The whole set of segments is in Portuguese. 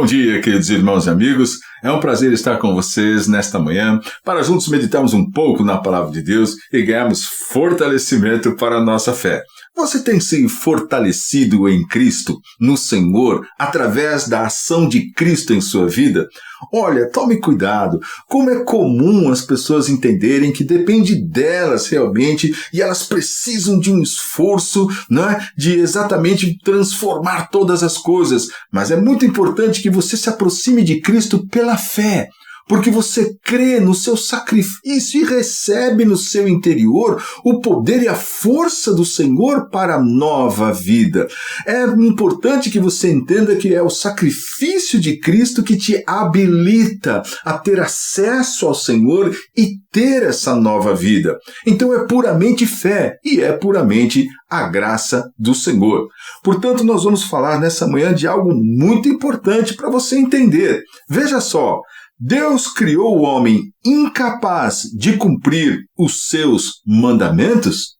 Bom dia, queridos irmãos e amigos. É um prazer estar com vocês nesta manhã para juntos meditarmos um pouco na Palavra de Deus e ganharmos fortalecimento para a nossa fé. Você tem sido fortalecido em Cristo, no Senhor, através da ação de Cristo em sua vida? Olha, tome cuidado, como é comum as pessoas entenderem que depende delas realmente e elas precisam de um esforço, de exatamente transformar todas as coisas. Mas é muito importante que você se aproxime de Cristo pela fé. Porque você crê no seu sacrifício e recebe no seu interior o poder e a força do Senhor para a nova vida. É importante que você entenda que é o sacrifício de Cristo que te habilita a ter acesso ao Senhor e ter essa nova vida. Então é puramente fé e é puramente a graça do Senhor. Portanto, nós vamos falar nessa manhã de algo muito importante para você entender. Veja só. Deus criou o homem incapaz de cumprir os seus mandamentos?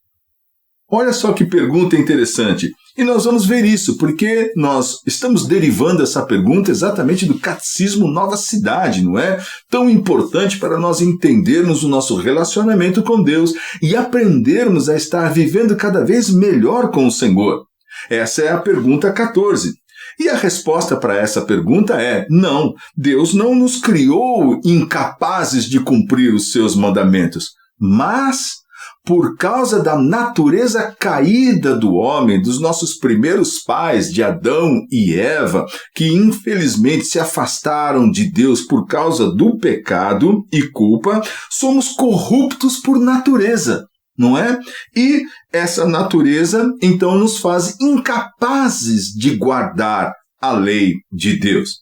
Olha só que pergunta interessante. E nós vamos ver isso, porque nós estamos derivando essa pergunta exatamente do Catecismo Nova Cidade, não é? Tão importante para nós entendermos o nosso relacionamento com Deus e aprendermos a estar vivendo cada vez melhor com o Senhor. Essa é a pergunta 14. E a resposta para essa pergunta é: não, Deus não nos criou incapazes de cumprir os seus mandamentos, mas por causa da natureza caída do homem, dos nossos primeiros pais, de Adão e Eva, que infelizmente se afastaram de Deus por causa do pecado e culpa, somos corruptos por natureza. Não é? E essa natureza, então, nos faz incapazes de guardar a lei de Deus.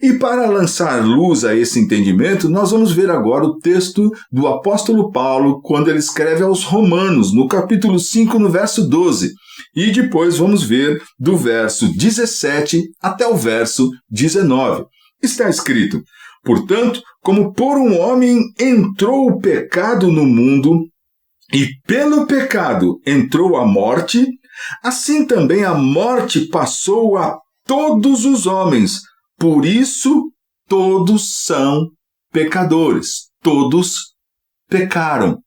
E para lançar luz a esse entendimento, nós vamos ver agora o texto do apóstolo Paulo, quando ele escreve aos Romanos, no capítulo 5, no verso 12. E depois vamos ver do verso 17 até o verso 19. Está escrito: portanto, como por um homem entrou o pecado no mundo, e pelo pecado entrou a morte, assim também a morte passou a todos os homens. Por isso, todos são pecadores. Todos pecaram.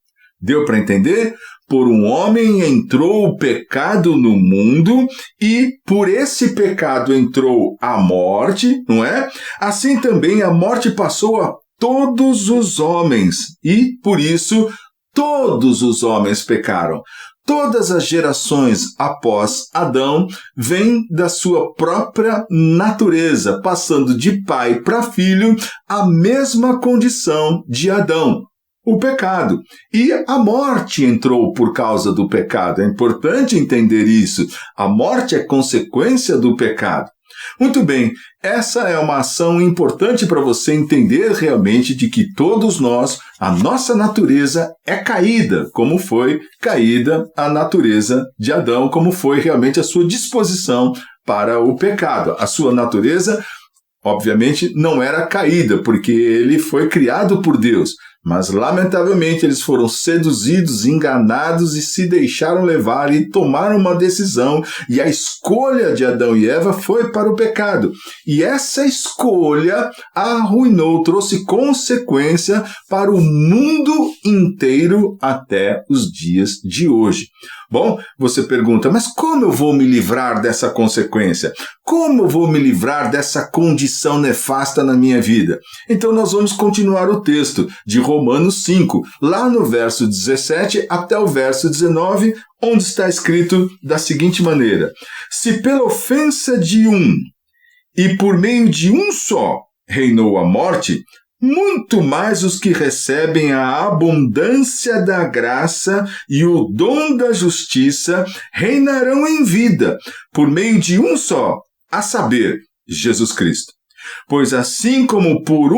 Deu para entender? Por um homem entrou o pecado no mundo e por esse pecado entrou a morte, não é? Assim também a morte passou a todos os homens e, por isso, todos os homens pecaram. Todas as gerações após Adão vêm da sua própria natureza, passando de pai para filho a mesma condição de Adão, o pecado. E a morte entrou por causa do pecado. É importante entender isso. A morte é consequência do pecado. Muito bem, essa é uma ação importante para você entender realmente de que todos nós, a nossa natureza é caída, como foi caída a natureza de Adão, como foi realmente a sua disposição para o pecado. A sua natureza, obviamente, não era caída, porque ele foi criado por Deus. Mas, lamentavelmente, eles foram seduzidos, enganados e se deixaram levar e tomaram uma decisão. E a escolha de Adão e Eva foi para o pecado. E essa escolha arruinou, trouxe consequência para o mundo inteiro até os dias de hoje. Bom, você pergunta, mas como eu vou me livrar dessa consequência? Como eu vou me livrar dessa condição nefasta na minha vida? Então nós vamos continuar o texto de Romanos 5, lá no verso 17 até o verso 19, onde está escrito da seguinte maneira: se pela ofensa de um e por meio de um só reinou a morte, muito mais os que recebem a abundância da graça e o dom da justiça reinarão em vida, por meio de um só, a saber, Jesus Cristo. Pois assim como por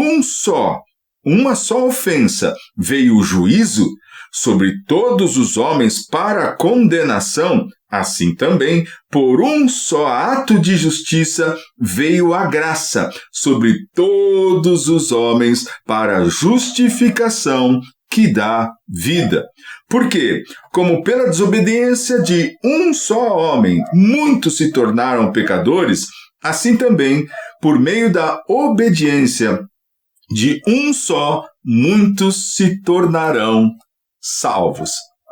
uma só ofensa veio o juízo sobre todos os homens para a condenação, assim também, por um só ato de justiça, veio a graça sobre todos os homens para a justificação que dá vida. Porque, como pela desobediência de um só homem muitos se tornaram pecadores, assim também, por meio da obediência de um só, muitos se tornarão salvos.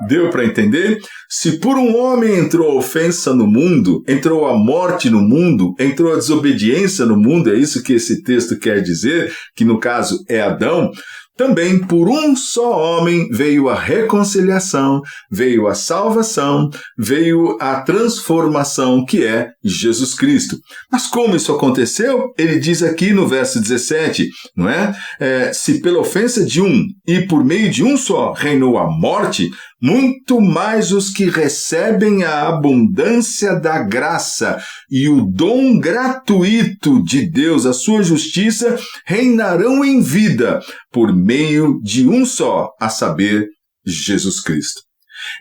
Deu para entender? Se por um homem entrou a ofensa no mundo, entrou a morte no mundo, entrou a desobediência no mundo, é isso que esse texto quer dizer, que no caso é Adão, também por um só homem veio a reconciliação, veio a salvação, veio a transformação, que é Jesus Cristo. Mas como isso aconteceu? Ele diz aqui no verso 17, não é? Se pela ofensa de um e por meio de um só reinou a morte, muito mais os que recebem a abundância da graça e o dom gratuito de Deus, a sua justiça, reinarão em vida por meio de um só, a saber, Jesus Cristo.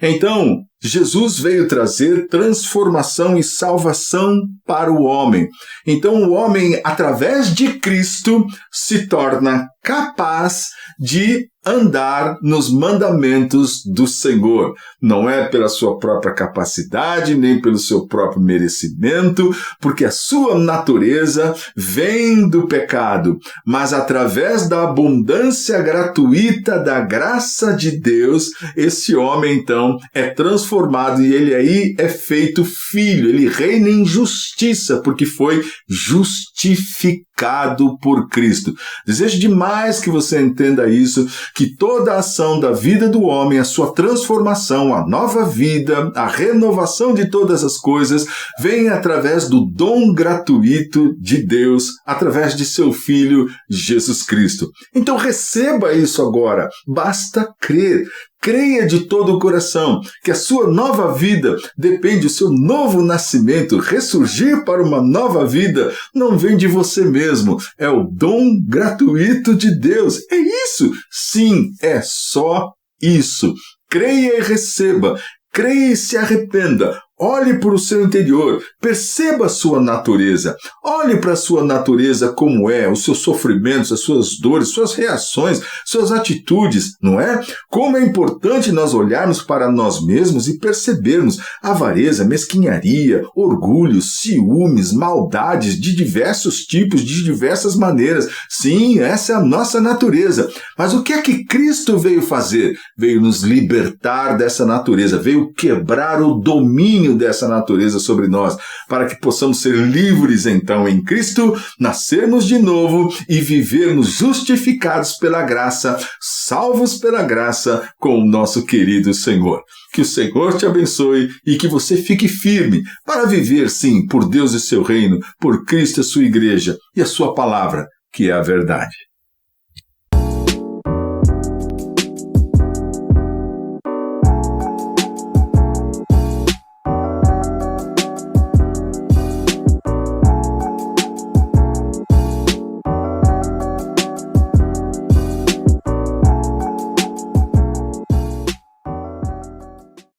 Então, Jesus veio trazer transformação e salvação para o homem. Então, o homem, através de Cristo, se torna capaz de andar nos mandamentos do Senhor. Não é pela sua própria capacidade, nem pelo seu próprio merecimento, porque a sua natureza vem do pecado, mas através da abundância gratuita da graça de Deus, esse homem, então, é transformado e ele aí é feito filho, ele reina em justiça, porque foi justificado por Cristo. Desejo demais que você entenda isso, que toda a ação da vida do homem, a sua transformação, a nova vida, a renovação de todas as coisas, vem através do dom gratuito de Deus, através de seu Filho, Jesus Cristo. Então receba isso agora, basta crer. Creia de todo o coração que a sua nova vida depende do seu novo nascimento, ressurgir para uma nova vida, não vem de você mesmo, é o dom gratuito de Deus. É isso? Sim, é só isso. Creia e receba, creia e se arrependa. Olhe para o seu interior, perceba a sua natureza, olhe para a sua natureza como é, os seus sofrimentos, as suas dores, suas reações, suas atitudes, não é? Como é importante nós olharmos para nós mesmos e percebermos avareza, mesquinharia, orgulho, ciúmes, maldades de diversos tipos, de diversas maneiras. Sim, essa é a nossa natureza. Mas o que é que Cristo veio fazer? Veio nos libertar dessa natureza, veio quebrar o domínio dessa natureza sobre nós, para que possamos ser livres então em Cristo, nascermos de novo e vivermos justificados pela graça, salvos pela graça com o nosso querido Senhor. Que o Senhor te abençoe e que você fique firme para viver, sim, por Deus e seu reino, por Cristo e a sua igreja e a sua palavra, que é a verdade.